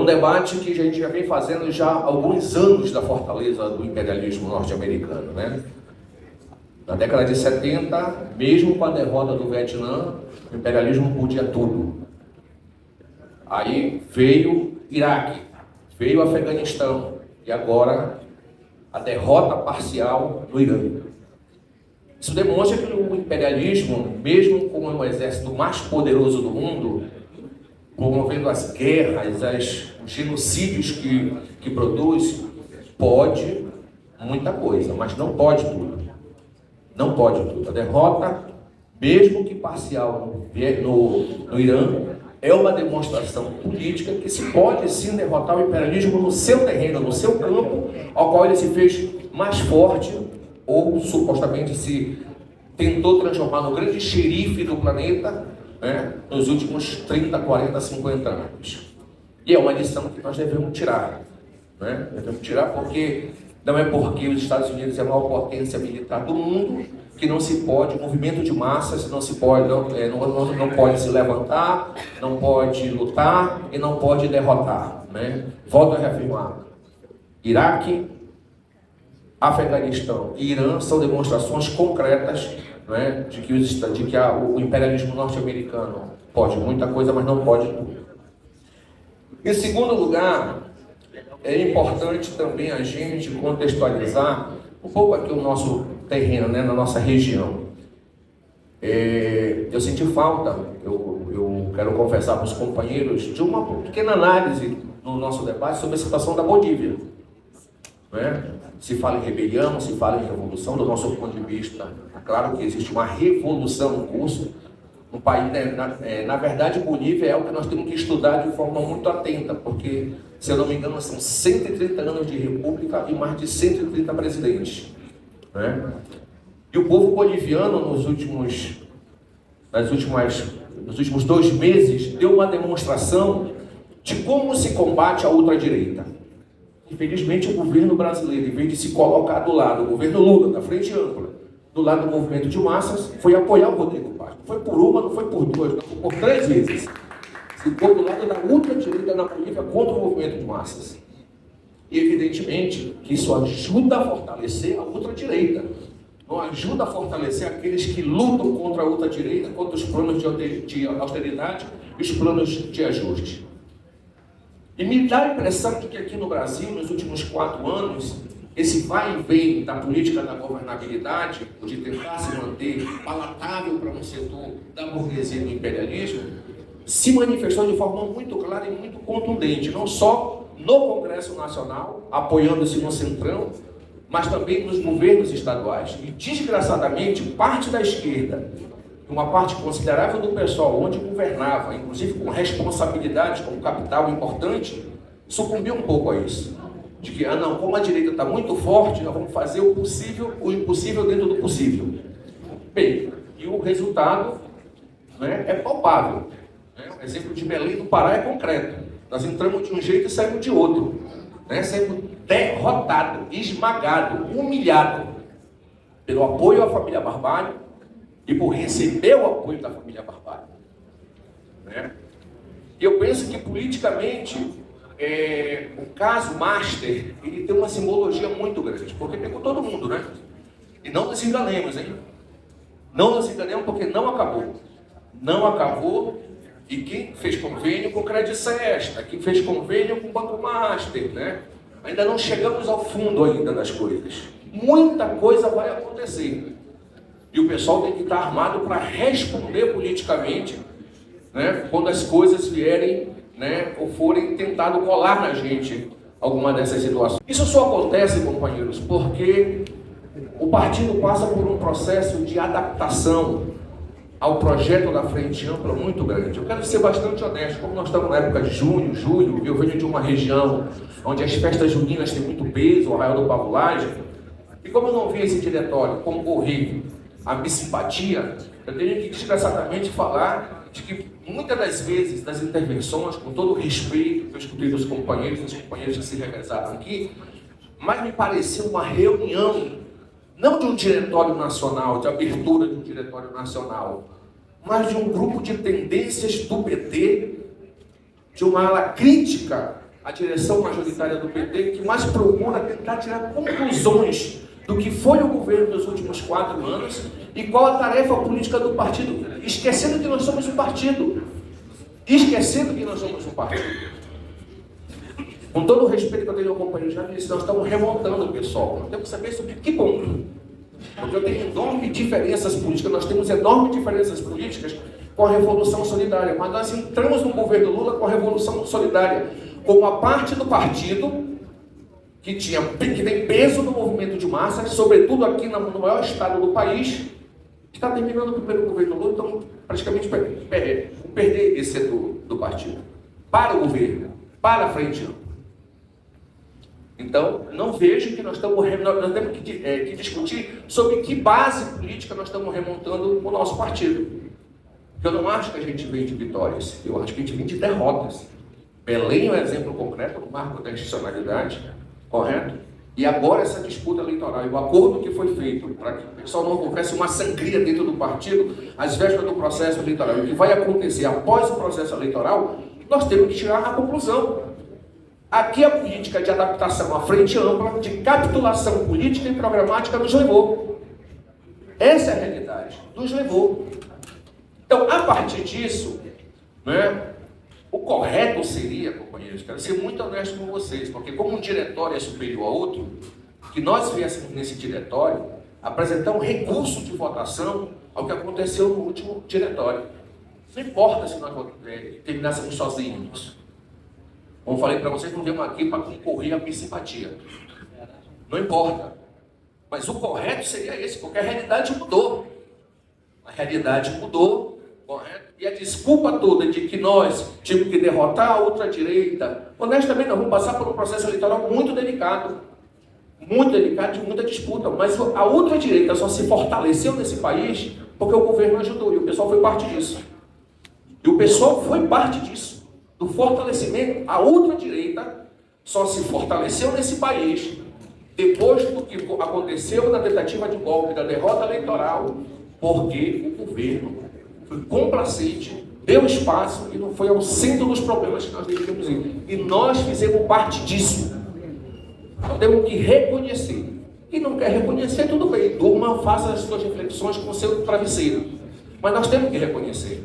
um debate que a gente já vem fazendo já há alguns anos da fortaleza do imperialismo norte-americano, né? Na década de 70, mesmo com a derrota do Vietnã, o imperialismo podia tudo. Aí veio Iraque, veio Afeganistão e agora a derrota parcial do Irã. Isso demonstra que o imperialismo, mesmo como o exército mais poderoso do mundo, promovendo as guerras, os genocídios que produz, pode muita coisa, mas não pode tudo. Não pode tudo. A derrota, mesmo que parcial no Irã, é uma demonstração política que se pode sim derrotar o imperialismo no seu terreno, no seu campo, ao qual ele se fez mais forte, ou supostamente se tentou transformar no grande xerife do planeta, né, nos últimos 30, 40, 50 anos. E é uma lição que nós devemos tirar. Né? Devemos tirar porque não é porque os Estados Unidos é a maior potência militar do mundo que não se pode, movimento de massas, não pode se levantar, não pode lutar e não pode derrotar. Né? Volto a reafirmar. Iraque, Afeganistão e Irã são demonstrações concretas, né, de que o imperialismo norte-americano pode muita coisa, mas não pode tudo. Em segundo lugar, é importante também a gente contextualizar um pouco aqui o nosso terreno, né, na nossa região. Eu senti falta, eu quero confessar para os companheiros, de uma pequena análise no nosso debate sobre a situação da Bolívia. Né? Se fala em rebelião, se fala em revolução, do nosso ponto de vista, é claro que existe uma revolução em curso no país, né? Na verdade, Bolívia é o que nós temos que estudar de forma muito atenta, porque, se eu não me engano, são 130 anos de república e mais de 130 presidentes. Né? E o povo boliviano, nos últimos 2 meses, deu uma demonstração de como se combate a ultradireita. Infelizmente, o governo brasileiro, em vez de se colocar do lado, o governo Lula, da Frente Ampla, do lado do movimento de massas, foi apoiar o Rodrigo Paz. Não foi por uma, não foi por duas, não foi por 3 vezes. Ficou do lado da ultradireita na Bolívia contra o movimento de massas. E, evidentemente, que isso ajuda a fortalecer a ultradireita. Não ajuda a fortalecer aqueles que lutam contra a ultradireita, contra os planos de austeridade e os planos de ajuste. E me dá a impressão de que aqui no Brasil, nos últimos 4 anos, esse vai e vem da política da governabilidade, de tentar se manter palatável para um setor da burguesia e do imperialismo, se manifestou de forma muito clara e muito contundente, não só no Congresso Nacional, apoiando-se no Centrão, mas também nos governos estaduais. E, desgraçadamente, parte da esquerda, uma parte considerável do pessoal onde governava, inclusive com responsabilidades, com capital importante, sucumbiu um pouco a isso. De que, não, como a direita está muito forte, nós vamos fazer o possível, o impossível dentro do possível. Bem, e o resultado, né, é palpável. Né? O exemplo de Belém do Pará é concreto. Nós entramos de um jeito e saímos de outro. Né? Saímos derrotado, esmagado, humilhado pelo apoio à família Barbalho, e por receber o apoio da família Barbalho. Né? E eu penso que, politicamente, o caso Master, ele tem uma simbologia muito grande, porque pegou todo mundo, né? E não nos enganemos, hein? Não nos enganemos, porque não acabou. Não acabou, e quem fez convênio com o Credit Sesta, quem fez convênio com o Banco Master, né? Ainda não chegamos ao fundo ainda das coisas. Muita coisa vai acontecer. E o pessoal tem que estar armado para responder politicamente, né, quando as coisas vierem, né, ou forem tentado colar na gente alguma dessas situações. Isso só acontece, companheiros, porque o partido passa por um processo de adaptação ao projeto da Frente Ampla muito grande. Eu quero ser bastante honesto, como nós estamos na época de junho, julho, eu venho de uma região onde as festas juninas têm muito peso, o Arraial do Pavulagem, e como eu não vi esse diretório concorrer a minha simpatia, eu tenho que desgraçadamente falar de que muitas das vezes, das intervenções, com todo o respeito que eu escutei dos companheiros e dos companheiros que se revezaram aqui, mas me pareceu uma reunião, não de um diretório nacional, de abertura de um diretório nacional, mas de um grupo de tendências do PT, de uma ala crítica a direção majoritária do PT, que mais procura tentar tirar conclusões do que foi o governo dos últimos 4 anos e qual a tarefa política do partido, esquecendo que nós somos um partido. Esquecendo que nós somos um partido. Com todo o respeito que eu tenho ao companheiro já disse, nós estamos remontando o pessoal. Nós temos que saber sobre que ponto. Porque eu tenho enormes diferenças políticas, nós temos enormes diferenças políticas com a Revolução Solidária, mas nós entramos no governo Lula com a Revolução Solidária, com uma parte do partido que tem peso no movimento de massas, sobretudo aqui no maior estado do país, que está terminando o primeiro governo Lula, então praticamente perder esse setor do partido para o governo, para a frente ampla. Então, não vejo que nós temos que discutir sobre que base política nós estamos remontando o nosso partido. Eu não acho que a gente vem de vitórias, eu acho que a gente vem de derrotas. Belém é um exemplo concreto no marco da institucionalidade, correto? E agora essa disputa eleitoral e o acordo que foi feito para que o pessoal não houvesse uma sangria dentro do partido às vésperas do processo eleitoral, e o que vai acontecer após o processo eleitoral, nós temos que tirar a conclusão. Aqui a política de adaptação à frente ampla, de capitulação política e programática nos levou. Essa é a realidade, nos levou. Então, a partir disso, né, o correto seria, companheiros, quero ser muito honesto com vocês, porque como um diretório é superior a outro, que nós viéssemos nesse diretório apresentar um recurso de votação ao que aconteceu no último diretório. Não importa se nós terminássemos sozinhos. Como falei para vocês, não viemos aqui para concorrer à minha simpatia. Não importa. Mas o correto seria esse, porque a realidade mudou. A realidade mudou, correto? E a desculpa toda de que nós tínhamos que derrotar a ultradireita, honestamente, nós vamos passar por um processo eleitoral muito delicado de muita disputa. Mas a ultradireita só se fortaleceu nesse país porque o governo ajudou, e o pessoal foi parte disso. E o pessoal foi parte disso. Do fortalecimento, a ultradireita só se fortaleceu nesse país depois do que aconteceu na tentativa de golpe, da derrota eleitoral, porque o governo foi complacente, deu espaço e não foi ao centro dos problemas que nós deveríamos ir. E nós fizemos parte disso. Nós temos que reconhecer. Quem não quer reconhecer, tudo bem. Durma, faça as suas reflexões com o seu travesseiro. Mas nós temos que reconhecer.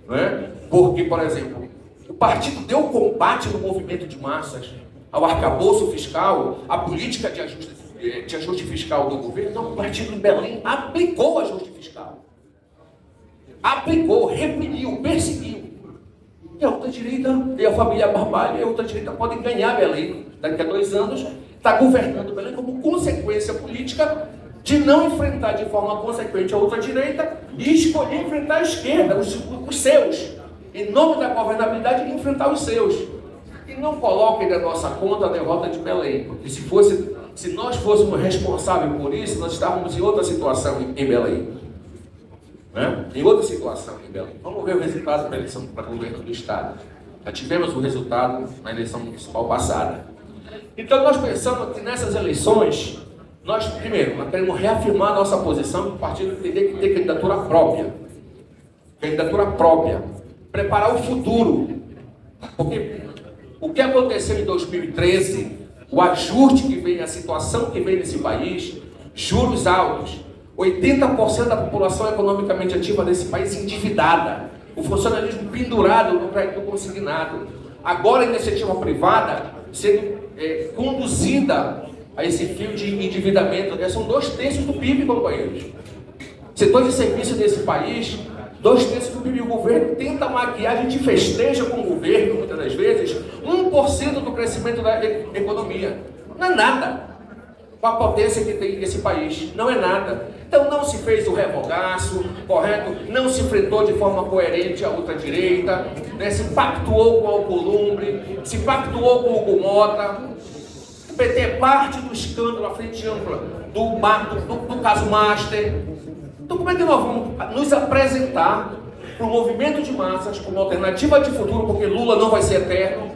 Não é? Porque, por exemplo, o partido deu combate no movimento de massas, ao arcabouço fiscal, à política de ajuste fiscal do governo. Não, o partido em Belém aplicou ajuste fiscal. Aplicou, reprimiu, perseguiu. E a ultradireita e a família Barbalho e a ultradireita podem ganhar Belém. Daqui a 2 anos, está governando Belém como consequência política de não enfrentar de forma consequente a ultradireita e escolher enfrentar a esquerda, os seus. Em nome da governabilidade, enfrentar os seus. E não coloquem na nossa conta a derrota de Belém, porque se nós fôssemos responsáveis por isso, nós estávamos em outra situação em Belém. Né? Em outra situação em Belém. Vamos ver o resultado da eleição para o governo do Estado. Já tivemos o resultado na eleição municipal passada. Então nós pensamos que nessas eleições, nós queremos reafirmar a nossa posição, que o partido teria que ter candidatura própria. Candidatura própria. Preparar o futuro. Porque o que aconteceu em 2013, o ajuste que veio, a situação que veio nesse país, juros altos, 80% da população economicamente ativa desse país endividada, o funcionalismo pendurado no crédito consignado, agora a iniciativa privada sendo conduzida a esse fio de endividamento, são 2/3 do PIB, companheiros. Setores de serviço desse país, 2/3 do PIB. O governo tenta maquiar, a gente festeja com o governo, muitas das vezes, 1% do crescimento da economia. Não é nada. Com a potência que tem esse país, não é nada. Então não se fez o revogaço, correto? Não se enfrentou de forma coerente a ultradireita, né? Se pactuou com o Alcolumbre, se pactuou com o Hugo Mota. O PT é parte do escândalo à frente ampla do caso Master. Então como é que nós vamos nos apresentar para o movimento de massas como alternativa de futuro, porque Lula não vai ser eterno.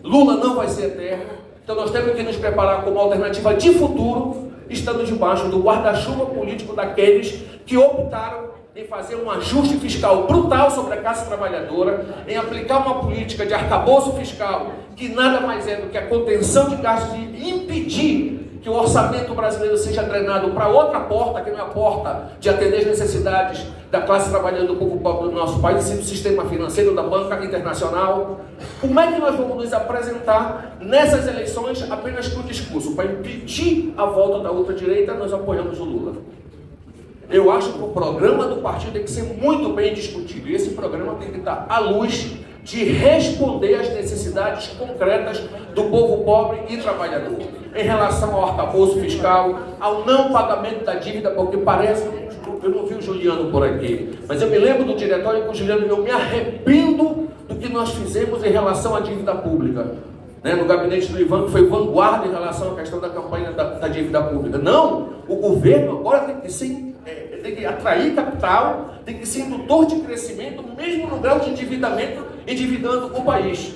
Lula não vai ser eterno. Então nós temos que nos preparar como alternativa de futuro, estando debaixo do guarda-chuva político daqueles que optaram em fazer um ajuste fiscal brutal sobre a classe trabalhadora, em aplicar uma política de arcabouço fiscal, que nada mais é do que a contenção de gastos e impedir que o orçamento brasileiro seja drenado para outra porta, que não é a porta de atender as necessidades da classe trabalhadora do povo pobre do nosso país, e do sistema financeiro, da banca internacional. Como é que nós vamos nos apresentar nessas eleições apenas com o discurso? Para impedir a volta da ultradireita, nós apoiamos o Lula. Eu acho que o programa do partido tem que ser muito bem discutido, e esse programa tem que estar à luz de responder às necessidades concretas do povo pobre e trabalhador, em relação ao arcabouço fiscal, ao não pagamento da dívida, porque parece, eu não vi o Juliano por aqui, mas eu me lembro do diretório com o Juliano, eu me arrependo do que nós fizemos em relação à dívida pública, né, no gabinete do Ivan, que foi vanguarda em relação à questão da campanha da dívida pública. Não, o governo agora tem que ser, tem que atrair capital, tem que ser indutor de crescimento, mesmo no grau de endividamento, endividando o país.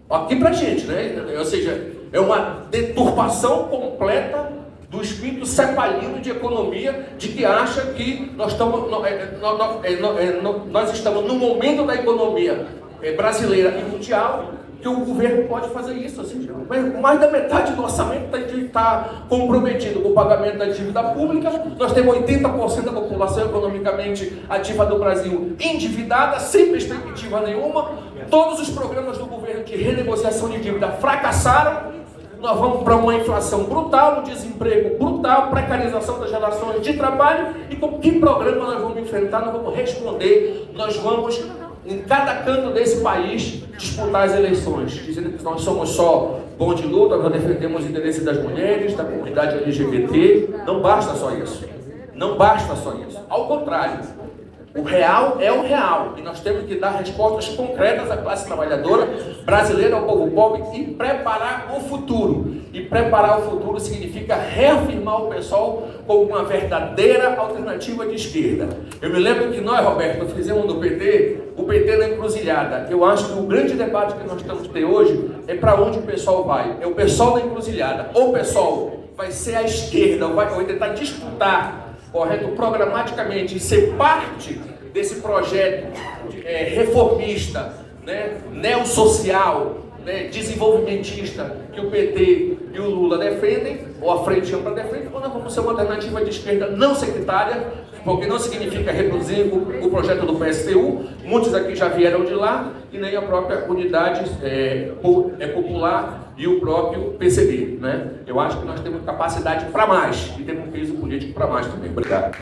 Aqui pra gente, né? Ou seja, é uma deturpação completa do espírito cepalino de economia, de que acha que nós estamos no momento da economia brasileira e mundial, que o governo pode fazer isso. Assim, mais da metade do orçamento está comprometido com o pagamento da dívida pública. Nós temos 80% da população economicamente ativa do Brasil endividada, sem perspectiva nenhuma. Todos os programas do governo de renegociação de dívida fracassaram. Nós vamos para uma inflação brutal, um desemprego brutal, precarização das relações de trabalho. E com que programa nós vamos enfrentar? Nós vamos responder, nós vamos, em cada canto desse país, disputar as eleições, dizendo que nós somos só bom de luta, nós defendemos os interesses das mulheres, da comunidade LGBT. Não basta só isso. Não basta só isso. Ao contrário, o real é o real, e nós temos que dar respostas concretas à classe trabalhadora brasileira, ao povo pobre, e preparar o futuro. E preparar o futuro significa reafirmar o PSOL como uma verdadeira alternativa de esquerda. Eu me lembro que nós, Roberto, fizemos no PT, o PT na encruzilhada. Eu acho que o grande debate que nós temos que ter hoje é para onde o PSOL vai. É o PSOL na encruzilhada. Ou o PSOL vai ser a esquerda, ou vai tentar disputar, correto, programaticamente, e ser parte desse projeto reformista, né, neossocial, né, desenvolvimentista que o PT e o Lula defendem, ou a Frente Ampla defende, ou nós vamos ser uma alternativa de esquerda não sectária, porque não significa reproduzir o projeto do PSTU, muitos aqui já vieram de lá, e nem a própria Unidade Popular e o próprio PCB, né? Eu acho que nós temos capacidade para mais, e temos um peso político para mais também. Obrigado.